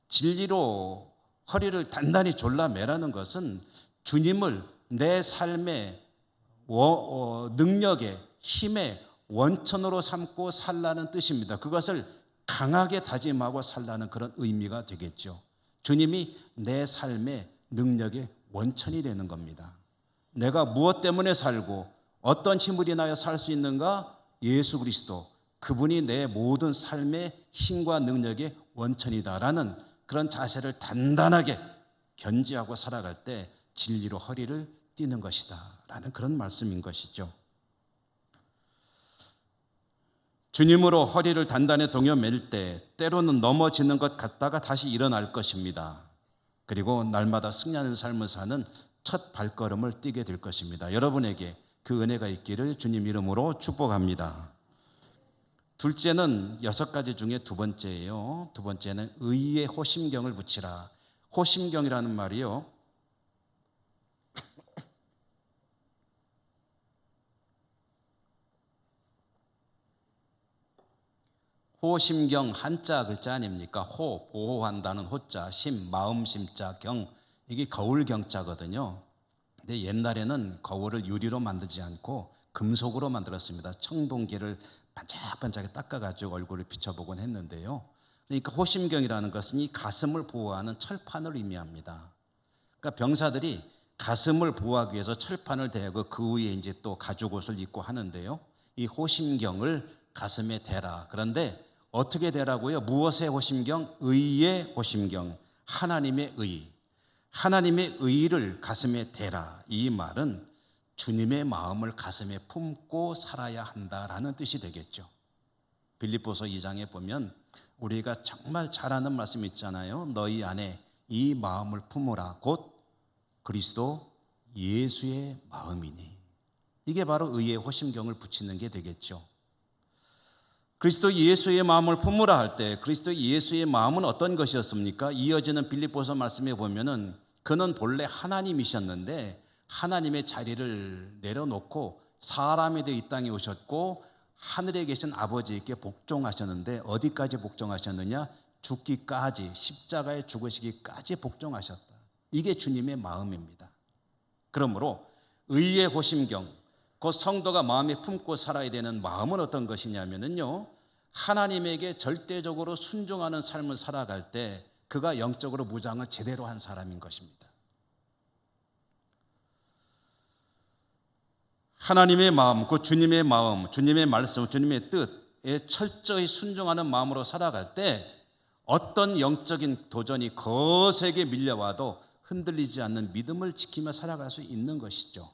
진리로 허리를 단단히 졸라매라는 것은 주님을 내 삶의 능력의 힘의 원천으로 삼고 살라는 뜻입니다. 그것을 강하게 다짐하고 살라는 그런 의미가 되겠죠. 주님이 내 삶의 능력의 원천이 되는 겁니다. 내가 무엇 때문에 살고 어떤 힘을 인하여 살 수 있는가? 예수 그리스도, 그분이 내 모든 삶의 힘과 능력의 원천이다라는 그런 자세를 단단하게 견지하고 살아갈 때 진리로 허리를 띠는 것이다 라는 그런 말씀인 것이죠. 주님으로 허리를 단단히 동여맬 때 때로는 넘어지는 것 같다가 다시 일어날 것입니다. 그리고 날마다 승리하는 삶을 사는 첫 발걸음을 띄게 될 것입니다. 여러분에게 그 은혜가 있기를 주님 이름으로 축복합니다. 둘째는 6가지 중에 두 번째예요. 두 번째는 의의 호심경을 붙이라. 호심경이라는 말이요, 호심경 한자 글자 아닙니까? 호, 보호한다는 호자, 심, 마음 심자, 경, 이게 거울 경자거든요. 근데 옛날에는 거울을 유리로 만들지 않고 금속으로 만들었습니다. 청동기를 반짝반짝하게 닦아가지고 얼굴을 비춰보곤 했는데요. 그러니까 호심경이라는 것은 이 가슴을 보호하는 철판을 의미합니다. 그러니까 병사들이 가슴을 보호하기 위해서 철판을 대고 그 위에 이제 또 가죽옷을 입고 하는데요. 이 호심경을 가슴에 대라. 그런데 어떻게 대라고요? 무엇의 호심경? 의의 호심경, 하나님의 의. 하나님의 의를 가슴에 대라. 이 말은 주님의 마음을 가슴에 품고 살아야 한다라는 뜻이 되겠죠. 빌립보서 2장에 보면 우리가 정말 잘 아는 말씀 있잖아요. 너희 안에 이 마음을 품으라. 곧 그리스도 예수의 마음이니. 이게 바로 의의 호심경을 붙이는 게 되겠죠. 그리스도 예수의 마음을 품으라 할 때 그리스도 예수의 마음은 어떤 것이었습니까? 이어지는 빌립보서 말씀에 보면은 그는 본래 하나님이셨는데 하나님의 자리를 내려놓고 사람이 되어 이 땅에 오셨고 하늘에 계신 아버지께 복종하셨는데 어디까지 복종하셨느냐? 죽기까지, 십자가에 죽으시기까지 복종하셨다. 이게 주님의 마음입니다. 그러므로 의의 호심경, 그 성도가 마음에 품고 살아야 되는 마음은 어떤 것이냐면요, 하나님에게 절대적으로 순종하는 삶을 살아갈 때 그가 영적으로 무장을 제대로 한 사람인 것입니다. 하나님의 마음, 그 주님의 마음, 주님의 말씀, 주님의 뜻에 철저히 순종하는 마음으로 살아갈 때 어떤 영적인 도전이 거세게 밀려와도 흔들리지 않는 믿음을 지키며 살아갈 수 있는 것이죠.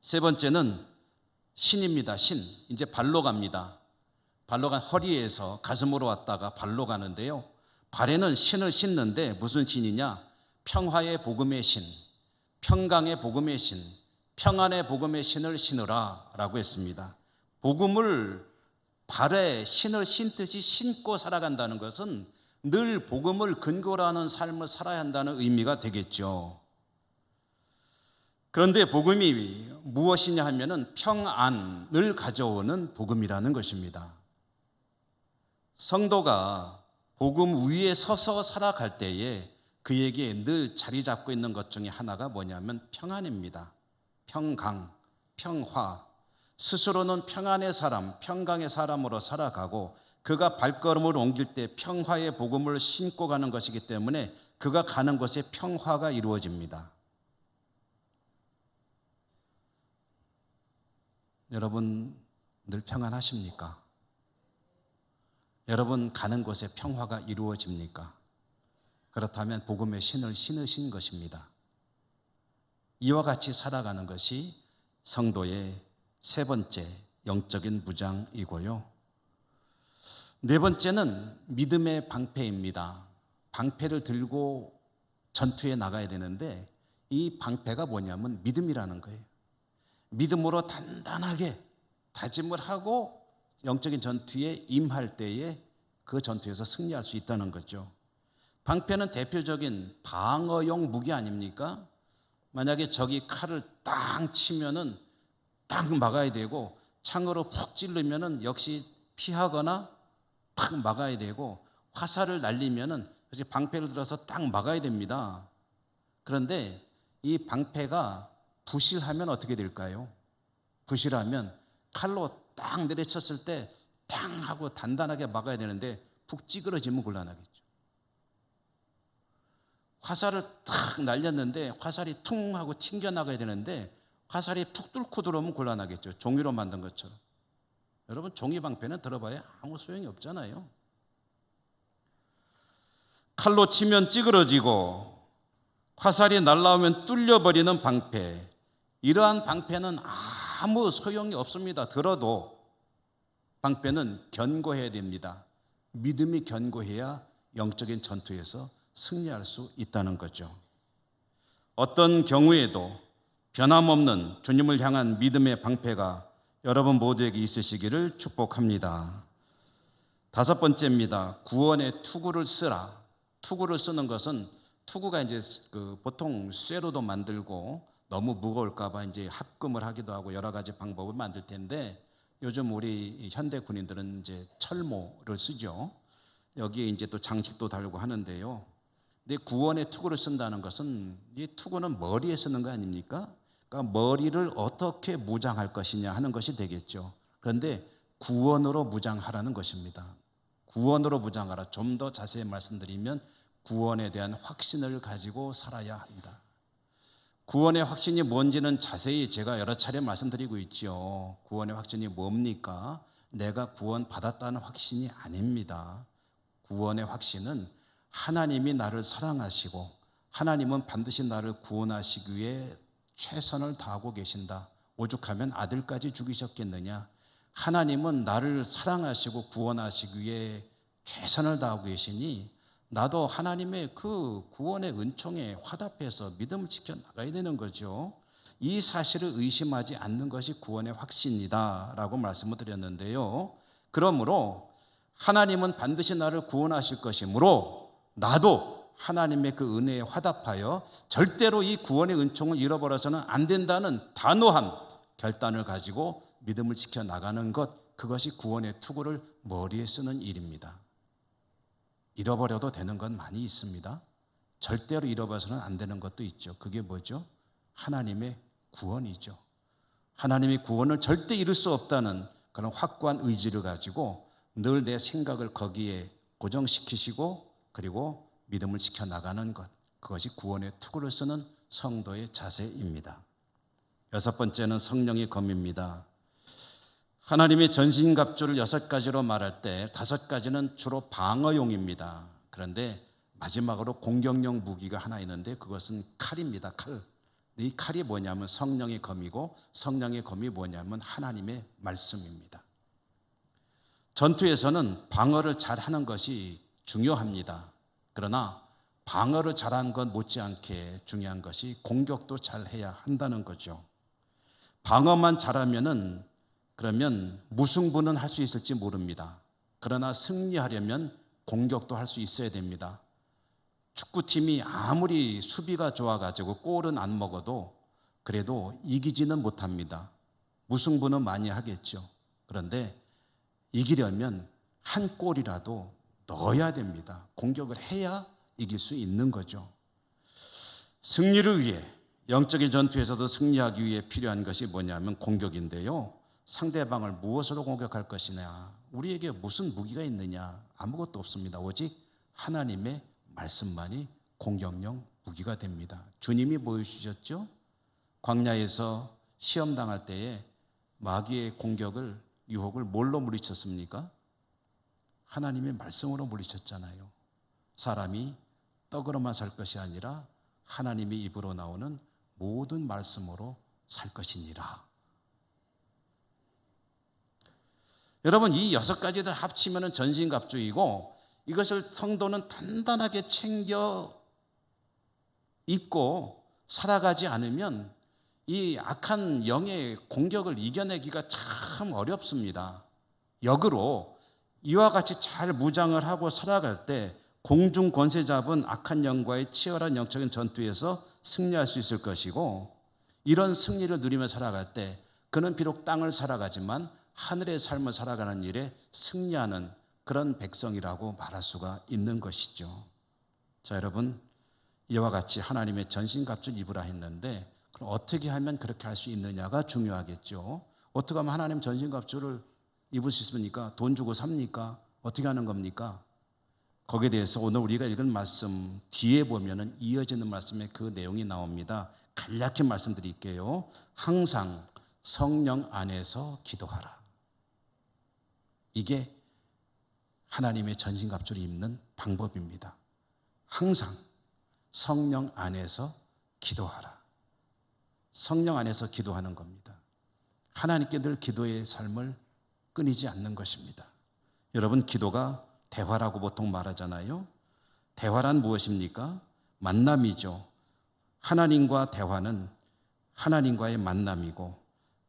세 번째는 신입니다. 신. 이제 발로 갑니다. 발로 간 허리에서 가슴으로 왔다가 발로 가는데요. 발에는 신을 신는데 무슨 신이냐? 평화의 복음의 신, 평강의 복음의 신, 평안의 복음의 신을 신으라 라고 했습니다. 복음을 발에 신을 신듯이 신고 살아간다는 것은 늘 복음을 근거로 하는 삶을 살아야 한다는 의미가 되겠죠. 그런데 복음이 무엇이냐 하면은 평안을 가져오는 복음이라는 것입니다. 성도가 복음 위에 서서 살아갈 때에 그에게 늘 자리 잡고 있는 것 중에 하나가 뭐냐면 평안입니다. 평강, 평화. 스스로는 평안의 사람, 평강의 사람으로 살아가고 그가 발걸음을 옮길 때 평화의 복음을 신고 가는 것이기 때문에 그가 가는 곳에 평화가 이루어집니다. 여러분 늘 평안하십니까? 여러분 가는 곳에 평화가 이루어집니까? 그렇다면 복음의 신을 신으신 것입니다. 이와 같이 살아가는 것이 성도의 세 번째 영적인 무장이고요. 네 번째는 믿음의 방패입니다. 방패를 들고 전투에 나가야 되는데 이 방패가 뭐냐면 믿음이라는 거예요. 믿음으로 단단하게 다짐을 하고 영적인 전투에 임할 때에 그 전투에서 승리할 수 있다는 거죠. 방패는 대표적인 방어용 무기 아닙니까? 만약에 적이 칼을 땅 치면은 딱 막아야 되고 창으로 푹 찌르면은 역시 피하거나 딱 막아야 되고 화살을 날리면은 방패를 들어서 딱 막아야 됩니다. 그런데 이 방패가 부실하면 어떻게 될까요? 부실하면 칼로 딱 내려쳤을 때 탕 하고 단단하게 막아야 되는데 푹 찌그러지면 곤란하겠죠. 화살을 탁 날렸는데 화살이 퉁 하고 튕겨나가야 되는데 화살이 푹 뚫고 들어오면 곤란하겠죠. 종이로 만든 것처럼. 여러분 종이 방패는 들어봐야 아무 소용이 없잖아요. 칼로 치면 찌그러지고 화살이 날라오면 뚫려버리는 방패. 이러한 방패는 아무 소용이 없습니다. 들어도 방패는 견고해야 됩니다. 믿음이 견고해야 영적인 전투에서 승리할 수 있다는 거죠. 어떤 경우에도 변함없는 주님을 향한 믿음의 방패가 여러분 모두에게 있으시기를 축복합니다. 다섯 번째입니다. 구원의 투구를 쓰라. 투구를 쓰는 것은 투구가 이제 보통 쇠로도 만들고 너무 무거울까봐 이제 합금을 하기도 하고 여러 가지 방법을 만들 텐데 요즘 우리 현대 군인들은 이제 철모를 쓰죠. 여기에 이제 또 장식도 달고 하는데요. 근데 구원의 투구를 쓴다는 것은 이 투구는 머리에 쓰는 거 아닙니까? 그러니까 머리를 어떻게 무장할 것이냐 하는 것이 되겠죠. 그런데 구원으로 무장하라는 것입니다. 구원으로 무장하라. 좀 더 자세히 말씀드리면 구원에 대한 확신을 가지고 살아야 한다. 구원의 확신이 뭔지는 자세히 제가 여러 차례 말씀드리고 있죠. 구원의 확신이 뭡니까? 내가 구원받았다는 확신이 아닙니다. 구원의 확신은 하나님이 나를 사랑하시고 하나님은 반드시 나를 구원하시기 위해 최선을 다하고 계신다. 오죽하면 아들까지 죽이셨겠느냐. 하나님은 나를 사랑하시고 구원하시기 위해 최선을 다하고 계시니 나도 하나님의 그 구원의 은총에 화답해서 믿음을 지켜나가야 되는 거죠. 이 사실을 의심하지 않는 것이 구원의 확신이다 라고 말씀을 드렸는데요. 그러므로 하나님은 반드시 나를 구원하실 것이므로 나도 하나님의 그 은혜에 화답하여 절대로 이 구원의 은총을 잃어버려서는 안 된다는 단호한 결단을 가지고 믿음을 지켜나가는 것, 그것이 구원의 투구를 머리에 쓰는 일입니다. 잃어버려도 되는 건 많이 있습니다. 절대로 잃어버려서는 안 되는 것도 있죠. 그게 뭐죠? 하나님의 구원이죠. 하나님의 구원을 절대 잃을 수 없다는 그런 확고한 의지를 가지고 늘 내 생각을 거기에 고정시키시고 그리고 믿음을 지켜나가는 것, 그것이 구원의 투구를 쓰는 성도의 자세입니다. 여섯 번째는 성령의 검입니다. 하나님의 전신갑주를 6가지로 말할 때 5가지는 주로 방어용입니다. 그런데 마지막으로 공격용 무기가 하나 있는데 그것은 칼입니다. 칼. 이 칼이 뭐냐면 성령의 검이고 성령의 검이 뭐냐면 하나님의 말씀입니다. 전투에서는 방어를 잘하는 것이 중요합니다. 그러나 방어를 잘하는 것 못지않게 중요한 것이 공격도 잘해야 한다는 거죠. 방어만 잘하면은 그러면 무승부는 할 수 있을지 모릅니다. 그러나 승리하려면 공격도 할 수 있어야 됩니다. 축구팀이 아무리 수비가 좋아가지고 골은 안 먹어도 그래도 이기지는 못합니다. 무승부는 많이 하겠죠. 그런데 이기려면 한 골이라도 넣어야 됩니다. 공격을 해야 이길 수 있는 거죠. 승리를 위해, 영적인 전투에서도 승리하기 위해 필요한 것이 뭐냐면 공격인데요. 상대방을 무엇으로 공격할 것이냐, 우리에게 무슨 무기가 있느냐, 아무것도 없습니다. 오직 하나님의 말씀만이 공격용 무기가 됩니다. 주님이 보여주셨죠? 광야에서 시험당할 때에 마귀의 공격을, 유혹을 뭘로 물리쳤습니까? 하나님의 말씀으로 물리쳤잖아요. 사람이 떡으로만 살 것이 아니라 하나님의 입으로 나오는 모든 말씀으로 살 것이니라. 여러분, 이 6가지를 합치면 전신갑주이고 이것을 성도는 단단하게 챙겨 입고 살아가지 않으면 이 악한 영의 공격을 이겨내기가 참 어렵습니다. 역으로 이와 같이 잘 무장을 하고 살아갈 때 공중 권세 잡은 악한 영과의 치열한 영적인 전투에서 승리할 수 있을 것이고, 이런 승리를 누리며 살아갈 때 그는 비록 땅을 살아가지만 하늘의 삶을 살아가는 일에 승리하는 그런 백성이라고 말할 수가 있는 것이죠. 자, 여러분, 이와 같이 하나님의 전신갑주를 입으라 했는데 그럼 어떻게 하면 그렇게 할 수 있느냐가 중요하겠죠. 어떻게 하면 하나님 전신갑주를 입을 수 있습니까? 돈 주고 삽니까? 어떻게 하는 겁니까? 거기에 대해서 오늘 우리가 읽은 말씀 뒤에 보면은 이어지는 말씀에 그 내용이 나옵니다. 간략히 말씀드릴게요. 항상 성령 안에서 기도하라. 이게 하나님의 전신갑주를 입는 방법입니다. 항상 성령 안에서 기도하라. 성령 안에서 기도하는 겁니다. 하나님께 늘 기도의 삶을 끊이지 않는 것입니다. 여러분, 기도가 대화라고 보통 말하잖아요. 대화란 무엇입니까? 만남이죠. 하나님과 대화는 하나님과의 만남이고,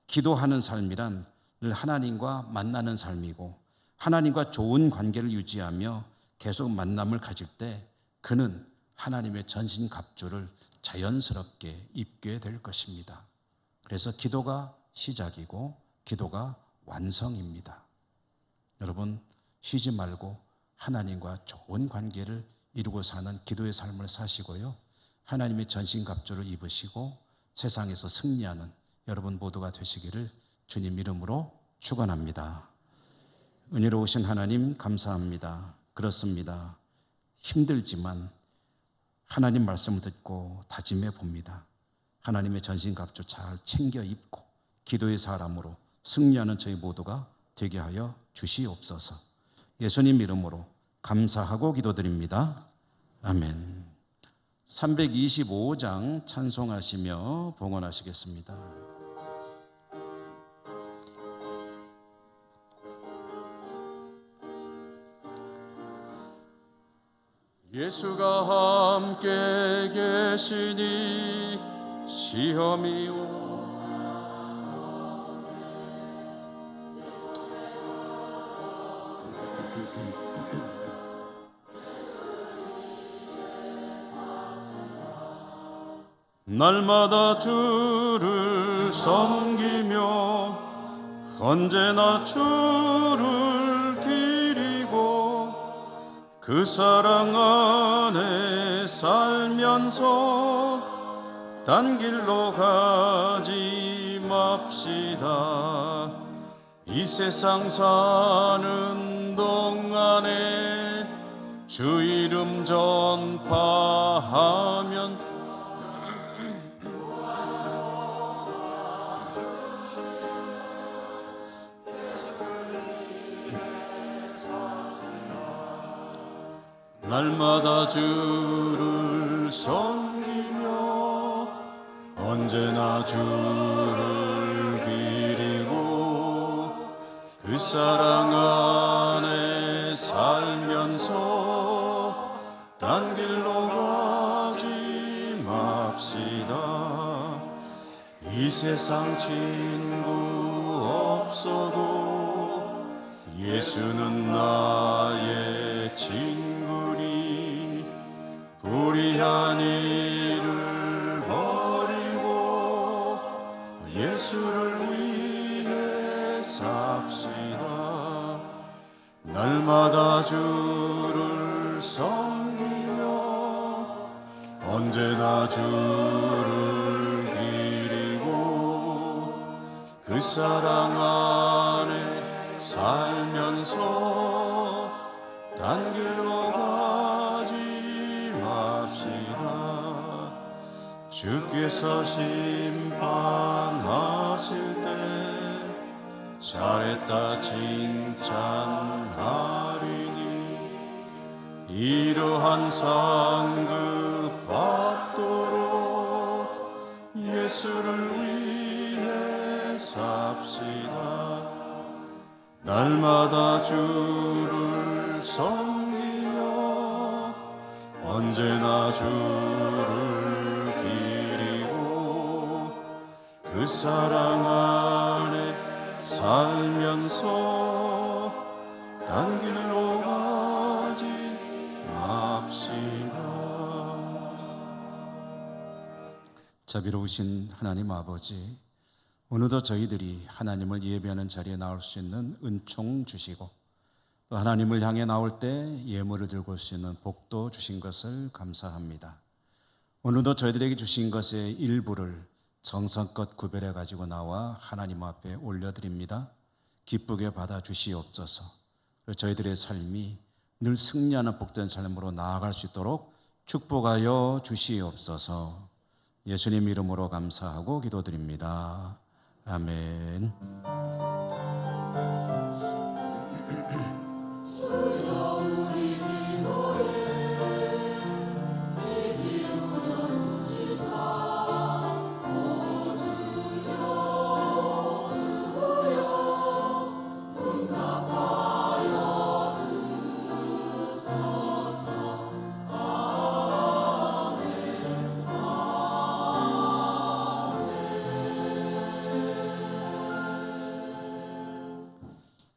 기도하는 삶이란 늘 하나님과 만나는 삶이고, 하나님과 좋은 관계를 유지하며 계속 만남을 가질 때 그는 하나님의 전신갑주를 자연스럽게 입게 될 것입니다. 그래서 기도가 시작이고 기도가 완성입니다. 여러분, 쉬지 말고 하나님과 좋은 관계를 이루고 사는 기도의 삶을 사시고요, 하나님의 전신갑주를 입으시고 세상에서 승리하는 여러분 모두가 되시기를 주님 이름으로 축원합니다. 은혜로우신 하나님 감사합니다. 그렇습니다. 힘들지만 하나님 말씀을 듣고 다짐해 봅니다. 하나님의 전신갑주 잘 챙겨 입고 기도의 사람으로 승리하는 저희 모두가 되게 하여 주시옵소서. 예수님 이름으로 감사하고 기도드립니다. 아멘. 325장 찬송하시며 봉헌하시겠습니다. 예수가 함께 계시니 시험이 날마다 주를 섬기며 언제나 주를 기리고 그 사랑 안에 살면서 딴 길로 가지 맙시다. 이 세상 사는 동안에 주 이름 전파하면 날마다 주를 섬기며 언제나 주를 기리고 그 사랑 안에 살면서 딴 길로 가지 맙시다. 이 세상 친구 없어도 예수는 나의 친구니 불의한 일을 버리고 예수를 위해 삽시다. 날마다 주를 섬기며 언제나 주를 기리고 그 사랑 안에 살면서 딴 길로 가지 맙시다. 주께서 심판하실 때 잘했다 칭찬하리니 이러한 상급 받도록 예수를 위해 삽시다. 날마다 주를 섬기며 언제나 주를 기리고 그 사랑 안에 살면서 딴 길로 가지 맙시다. 자비로우신 하나님 아버지, 오늘도 저희들이 하나님을 예배하는 자리에 나올 수 있는 은총 주시고 또 하나님을 향해 나올 때 예물을 들고 올 수 있는 복도 주신 것을 감사합니다. 오늘도 저희들에게 주신 것의 일부를 정성껏 구별해 가지고 나와 하나님 앞에 올려드립니다. 기쁘게 받아 주시옵소서. 저희들의 삶이 늘 승리하는 복된 삶으로 나아갈 수 있도록 축복하여 주시옵소서. 예수님 이름으로 감사하고 기도드립니다. 아멘.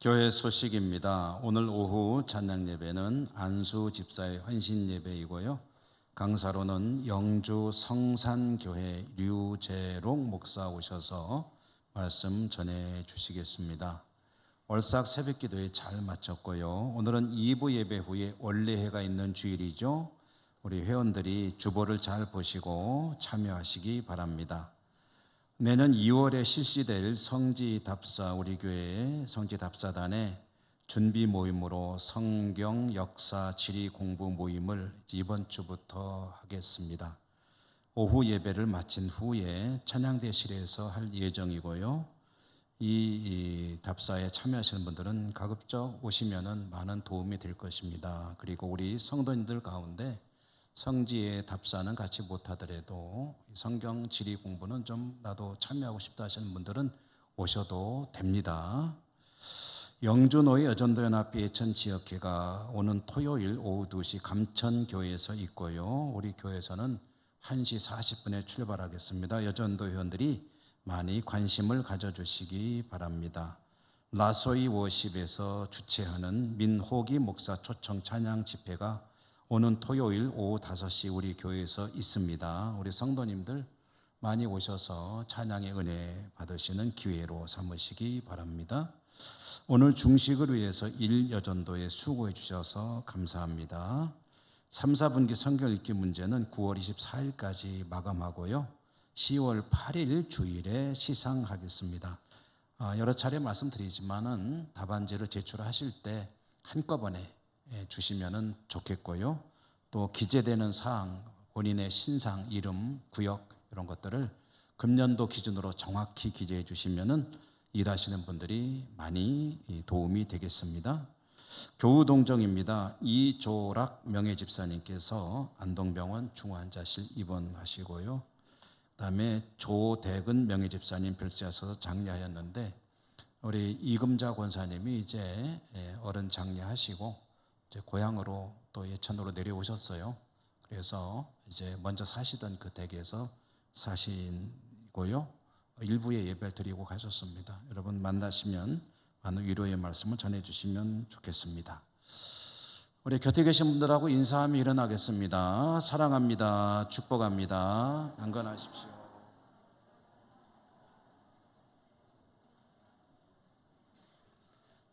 교회 소식입니다. 오늘 오후 찬양 예배는 안수 집사의 헌신 예배이고요. 강사로는 영주 성산교회 류재롱 목사 오셔서 말씀 전해 주시겠습니다. 월삭 새벽기도에 잘 마쳤고요. 오늘은 2부 예배 후에 원래회가 있는 주일이죠. 우리 회원들이 주보를 잘 보시고 참여하시기 바랍니다. 내년 2월에 실시될 성지답사, 우리 교회 성지답사단의 준비 모임으로 성경, 역사, 지리 공부 모임을 이번 주부터 하겠습니다. 오후 예배를 마친 후에 찬양대실에서 할 예정이고요. 이 답사에 참여하시는 분들은 가급적 오시면은 많은 도움이 될 것입니다. 그리고 우리 성도님들 가운데 성지의 답사는 같이 못하더라도 성경 지리 공부는 좀 나도 참여하고 싶다 하시는 분들은 오셔도 됩니다. 영주노회 여전도연합회 예천지역회가 오는 토요일 오후 2시 감천교회에서 있고요. 우리 교회에서는 1시 40분에 출발하겠습니다. 여전도 회원들이 많이 관심을 가져주시기 바랍니다. 라소이 워십에서 주최하는 민호기 목사 초청 찬양 집회가 오는 토요일 오후 5시 우리 교회에서 있습니다. 우리 성도님들 많이 오셔서 찬양의 은혜 받으시는 기회로 삼으시기 바랍니다. 오늘 중식을 위해서 1여전도에 수고해 주셔서 감사합니다. 3, 4분기 성경 읽기 문제는 9월 24일까지 마감하고요. 10월 8일 주일에 시상하겠습니다. 여러 차례 말씀드리지만은 답안지를 제출하실 때 한꺼번에 주시면은 좋겠고요. 또 기재되는 사항, 본인의 신상, 이름, 구역 이런 것들을 금년도 기준으로 정확히 기재해 주시면은 일하시는 분들이 많이 도움이 되겠습니다. 교우동정입니다. 이조락 명예집사님께서 안동병원 중환자실 입원하시고요. 그다음에 조대근 명예집사님 별세하셔서 장례하였는데 우리 이금자 권사님이 이제 어른 장례하시고 이제 고향으로 또 예천으로 내려오셨어요. 그래서 이제 먼저 사시던 그 댁에서 사시고요. 일부에 예배를 드리고 가셨습니다. 여러분 만나시면 많은 위로의 말씀을 전해주시면 좋겠습니다. 우리 곁에 계신 분들하고 인사하며 일어나겠습니다. 사랑합니다. 축복합니다. 강건하십시오.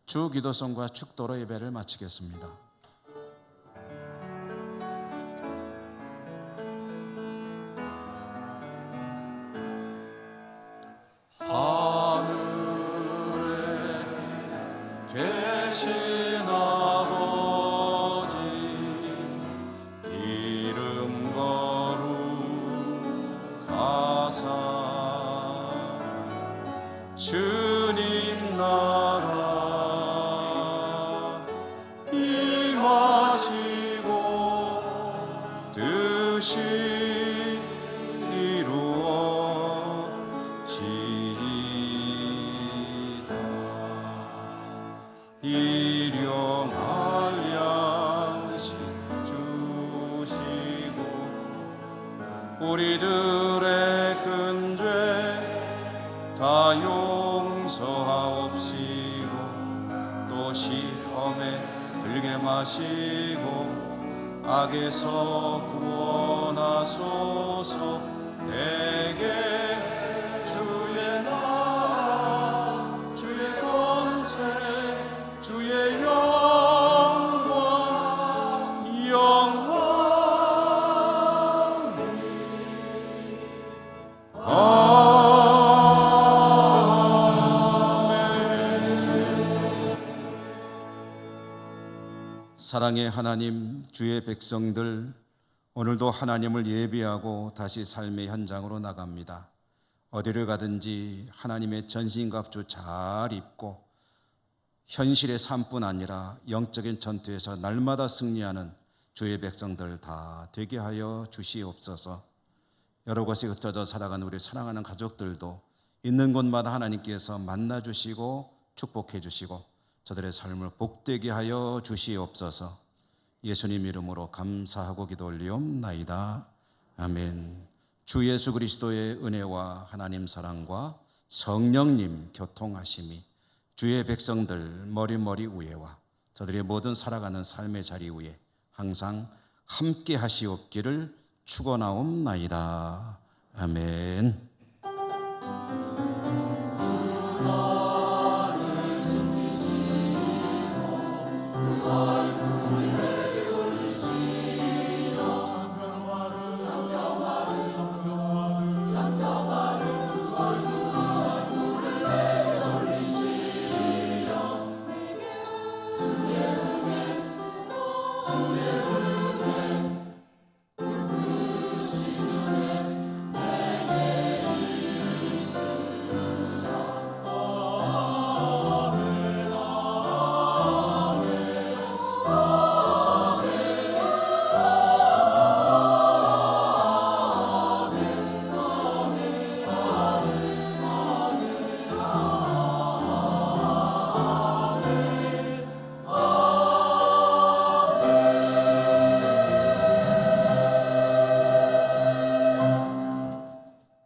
주 기도성과 축도로 예배를 마치겠습니다. 하늘에 계신 아버지 이름 거룩하사 주님 나라 임하시고 뜻이 이루어지이다. 일용할 양식 주시고 우리들의 근죄 다 용서하옵시고 또 시험에 들게 마시고 악에서 구원하소서. 대개 주의 나라 주의 권세 주의 영광 영원히 사랑의 하나님, 주의 백성들 오늘도 하나님을 예비하고 다시 삶의 현장으로 나갑니다. 어디를 가든지 하나님의 전신갑주 잘 입고 현실의 삶뿐 아니라 영적인 전투에서 날마다 승리하는 주의 백성들 다 되게 하여 주시옵소서. 여러 곳에 흩어져 살아가는 우리 사랑하는 가족들도 있는 곳마다 하나님께서 만나주시고 축복해 주시고 저들의 삶을 복되게 하여 주시옵소서. 예수님 이름으로 감사하고 기도 올리옵나이다. 아멘. 주 예수 그리스도의 은혜와 하나님 사랑과 성령님 교통하심이 주의 백성들 머리머리 위에와 저들의 모든 살아가는 삶의 자리 위에 항상 함께 하시옵기를 축원하옵나이다. 아멘.